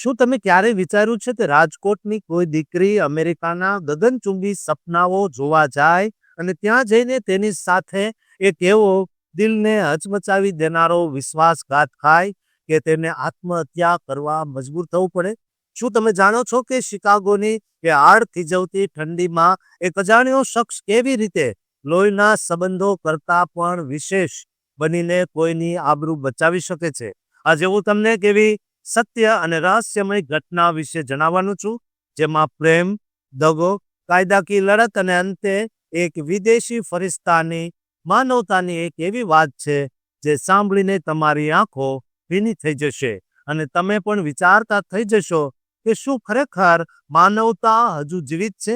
શું તમે ક્યારેય વિચાર્યું છે કે રાજકોટની કોઈ દીકરી અમેરિકાના ગગનચુંબી સપનાઓ જોવા જાય અને ત્યાં જઈને તેની સાથે એક એવો દિલને હચમચાવી દેનારો વિશ્વાસઘાત થાય કે તેને આત્મહત્યા કરવા મજબૂર થવું પડે? શું તમે જાણો છો કે શિકાગોની એ હાડ થીજવતી ઠંડીમાં એક અજાણ્યો શખ્સ કેવી રીતે લોહીના સંબંધો કરતા પણ વિશેષ બનીને કોઈની આબરૂ બચાવી શકે છે? આજે હું તમને કેવી સત્ય અને રહસ્યમય ઘટના વિશે જણાવવાનું છું, જેમાં પ્રેમ, દગો, કાયદાકીય લડત અને અંતે એક વિદેશી ફરિશ્તાની માનવતાની એક એવી વાત છે જે સાંભળીને તમારી આંખો ભીની થઈ જશે અને તમે પણ વિચારતા થઈ જશો કે શું ખરેખર માનવતા હજુ જીવિત છે?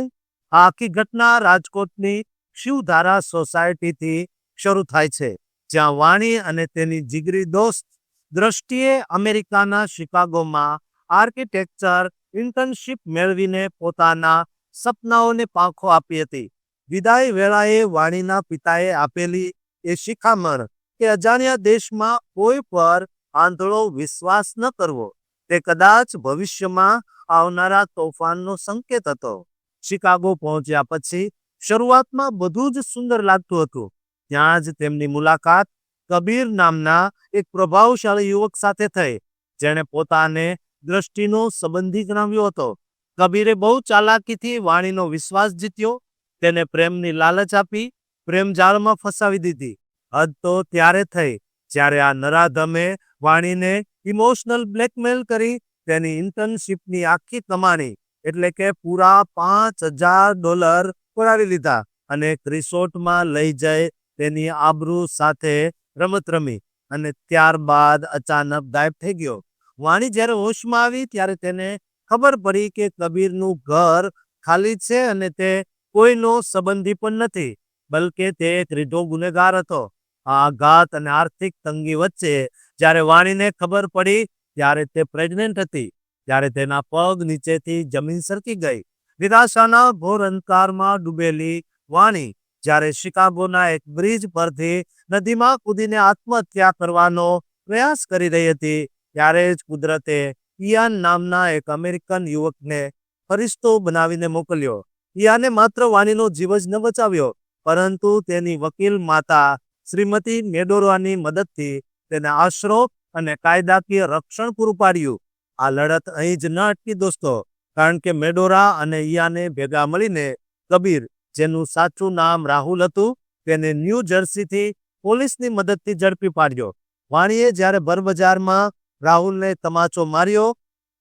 આ આખી ઘટના રાજકોટની શિવધારા સોસાયટીથી શરૂ થાય છે, જ્યાં વાણી અને તેની જીગરી દોસ્ત દ્રષ્ટિએ અમેરિકાના શિકાગોમાં આર્કિટેક્ચર ઇન્ટર્નશીપ મેળવીને પોતાના સપનાઓને પાંખો આપી હતી. વિદાય વેળાએ વાણીના પિતાએ આપેલી એ શિખામણ કે અજાણ્યા દેશમાં કોઈ પર આંધળો વિશ્વાસ ન કરવો, તે કદાચ ભવિષ્યમાં આવનારા તોફાનનો સંકેત હતો. શિકાગો પહોંચ્યા પછી શરૂઆતમાં બધું જ સુંદર લાગતું હતું. ત્યાં જ તેમની મુલાકાત કબીર નામના એક પ્રભાવશાળી યુવક સાથે થઈ, જેણે પોતાને દ્રષ્ટિનો સંબંધી ગણાવ્યો હતો. કબીરે બહુ ચાલાકીથી વાણીનો વિશ્વાસ જીત્યો, તેને પ્રેમની લાલચ આપી, પ્રેમ જાળમાં ફસાવી દીધી. હદ તો ત્યારે થઈ જ્યારે આ નરાધમે વાણીને ઇમોશનલ બ્લેકમેલ કરી તેની ઇન્ટર્નશીપની આખી કમાણી એટલે કે પૂરા $5000 પડાવી લીધા અને એક રિસોર્ટમાં લઈ જઈ તેની આબરૂ સાથે રમત રમી અને ત્યારબાદ અચાનક ગાયબ થઈ ગયો. વાણી જ્યારે હોશમાં આવી ત્યારે તેને ખબર પડી કે કબીરનું ઘર ખાલી છે અને તે કોઈનો સંબંધી પણ નથી, બલકે તે એક રીઢો ગુનેગાર હતો. આ આઘાત અને આર્થિક તંગી વચ્ચે જ્યારે વાણીને ખબર પડી ત્યારે તે પ્રેગ્નેન્ટ હતી. ત્યારે તેના પગ નીચેથી જમીન સરકી ગઈ. નિરાશાના ઘોર અંધકારમાં ડૂબેલી વાણી જ્યારે શિકાગોના એક બ્રિજ પરથી નદીમાં કૂદીને આત્મહત્યા કરવાનો પ્રયાસ કરી રહી હતી, ત્યારે જ કુદરતે ઇયાન નામના એક અમેરિકન યુવકને ફરિશ્તો બનાવીને મોકલ્યો. ઇયાને માત્ર વાણીનો જીવ જ ન બચાવ્યો, પરંતુ તેની વકીલ માતા શ્રીમતી મેડોરાની મદદથી તેને આશરો અને કાયદાકીય રક્ષણ પૂરું પાડ્યું. આ લડત અહીં જ ન અટકી દોસ્તો, કારણ કે મેડોરા અને ઇયાને ભેગા મળીને કબીર, જેનું સાચું નામ રાહુલ હતું, તેને ન્યૂ જર્સીથી પોલીસની મદદથી ઝડપી પાડ્યો. વાણીએ જ્યારે બજારમાં રાહુલને તમાચો માર્યો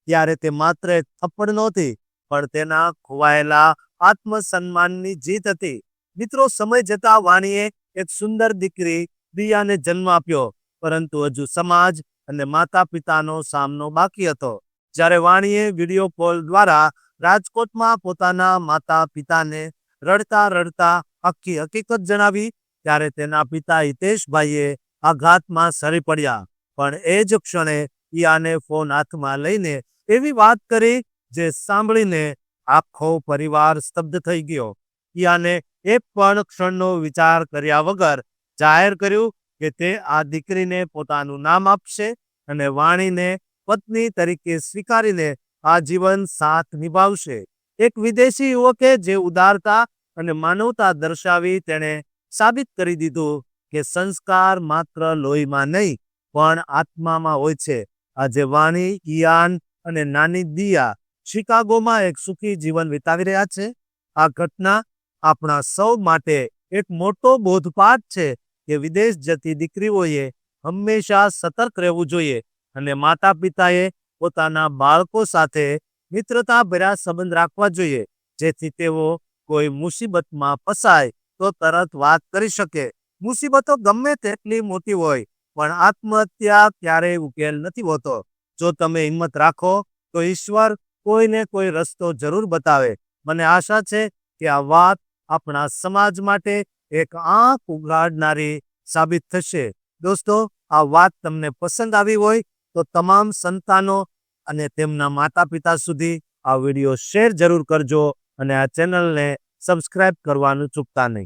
ત્યારે તે માત્ર એક થપ્પડ નહોતી, પણ તેના ખોવાયેલા આત્મસન્માનની જીત હતી. મિત્રો, સમય જતા વાણીએ એક સુંદર દીકરી દિયાને જન્મ આપ્યો, પરંતુ હજુ સમાજ અને માતા પિતાનો સામનો બાકી હતો. જ્યારે વાણીએ વિડીયો કોલ દ્વારા રાજકોટમાં પોતાના માતા પિતાને રડતા રડતા આખી હકીકત જણાવી, ત્યારે તેના પિતા હિતેશભાઈએ આઘાતમાં સરી પડ્યા. પણ એ જ ક્ષણે ઇયાને ફોન હાથમાં લઈને એવી વાત કરી જે સાંભળીને આખો પરિવાર સ્તબ્ધ થઈ ગયો. ઇયાને એક પણ ક્ષણનો વિચાર કર્યા વગર જાહેર કર્યું કે તે આ દીકરીને પોતાનું નામ આપશે અને વાણીને પત્ની તરીકે સ્વીકારીને આજીવન સાથ નિભાવશે. એક વિદેશી યુવકે જે ઉદારતા અને માનવતા દર્શાવી, તેણે સાબિત કરી દીધું કે સંસ્કાર માત્ર લોહીમાં નહીં પણ આત્મામાં હોય છે. આજે વાણી, ઇયાન અને નાની દિયા શિકાગોમાં એક સુખી જીવન વિતાવી રહ્યા છે. આ ઘટના આપણા સૌ માટે એક મોટો બોધપાઠ છે કે વિદેશ જતી દીકરીઓએ હંમેશા સતર્ક રહેવું જોઈએ અને માતા પિતાએ પોતાના બાળકો સાથે મિત્રતાભર્યા સંબંધ રાખવા જોઈએ, જેથી તેઓ કોઈ મુસીબતમાં ફસાય તો તરત વાત કરી શકે. મુસીબતો ગમે તેટલી મોટી હોય, પણ આત્મહત્યા ક્યારેય ઉકેલ નથી હોતો. જો તમે હિંમત રાખો તો ઈશ્વર કોઈને કોઈ રસ્તો જરૂર બતાવે. મને આશા છે કે આ વાત આપણા સમાજ માટે એક આંખ ઉઘાડનારી સાબિત થશે. દોસ્તો, આ વાત તમને પસંદ આવી હોય તો તમામ સંતાનો અને તેમના માતા પિતા સુધી આ વિડીયો શેર જરૂર કરજો અને આ ચેનલને સબસ્ક્રાઇબ કરવાનું ચૂકતા નહીં.